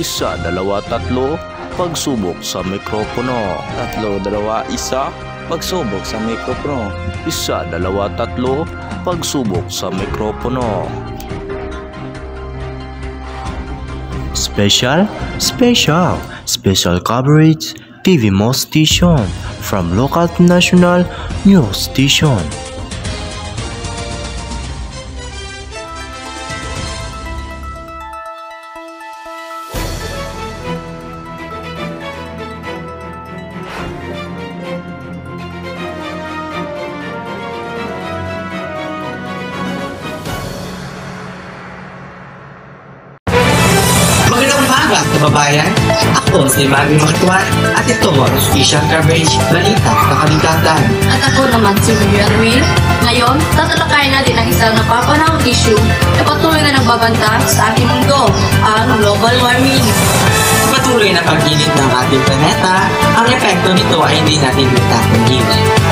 1, 2, 3, pagsubok sa mikropono. 3, 2, 1, pagsubok sa mikropono. 1, 2, 3, pagsubok sa mikropono. Special coverage TV Mo Station from local to national news station. Kababayan, ako si Maggie Makatuan at ito ang Special Coverage Balita Kakalingkatan. At ako naman si Miriam Will. Ngayon, tatalakayin natin ang isang napapanahong issue na patuloy na nagbabanta sa ating mundo, ang global warming. Patuloy na pag-init ng ating planeta, ang epekto nito ay hindi natin matatanggil.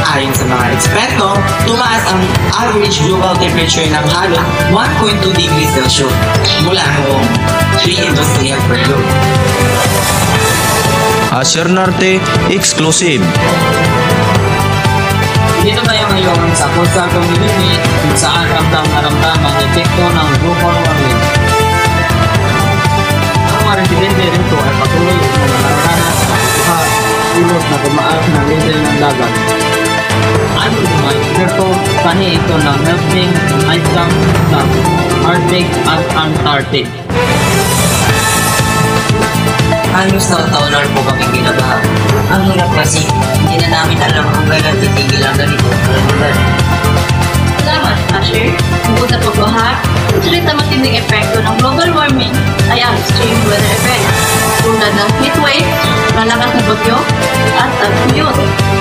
Ayon sa mga eksperto, tumaas ang average global temperature ng halos 1.2 degrees Celsius mula noong pre-industrial period. Asher Narte Exclusive. Dito tayo ngayon sa coastal community kung saan ramdam na ramdam ang epekto ng global warming. Ang mga residente rito ay patuloy na nararanas sa pagkuha ulot na tumaas ng level ng dagat. Ano mga eksperto, tani ito ng melting ice cap sa Arctic at Antarctic. Halos na taon po kaming ginabaha. Ang hirap kasi, hindi na namin alam kung kailan titigil ang ganito karamihan. Salamat, Asher. Bukod sa pagbaha, sulit na matinding epekto ng global warming ay ang extreme weather events tulad ng heatwave, malakas na bagyo, at tagtuyot.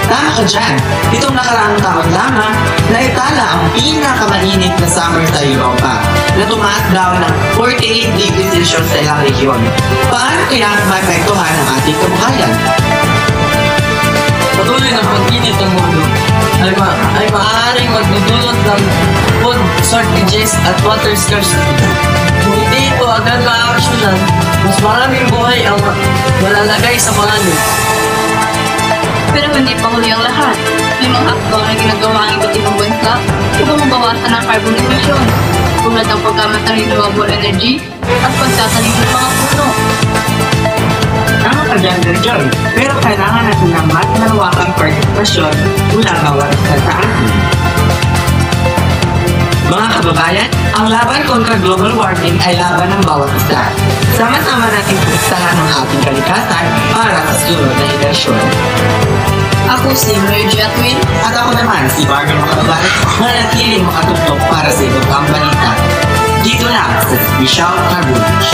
Tama ka dyan, itong nakaraang taon lamang, naitala ang pinakamainit na summer sa Europa na tumaas daw ng 48 degrees Celsius sa ilang region. Paano kaya maapektuhan ang ating kabuhayan? Patuloy na pag-init ng mundo ay maaaring magdudulot ng food shortages at water scarcity. Kung hindi ito agad maaksyonan, mas maraming buhay ang malalagay sa panganib. Pero hindi pa huli ang lahat. May mga hakbang na ginagawa ang iba't ibang bansa upang mabawasan ang carbon emission, tulad ng paggamit ng renewable energy at pagtatanim ng mga puno. Tama ka dyan, John. Pero kailangan natin ng mas malawakang partisipasyon mula bawat sa atin. Mga kababayan, ang laban kontra global warming ay laban ng bawat isa. Sama-sama natin protektahan ang ating kalikasan para sa sunod na henerasyon. Ako si Reggie Atwin. At ako naman si Barbie Makatuan na natiling makatutok para sa iba pang balita. Dito lang sa Special Coverage.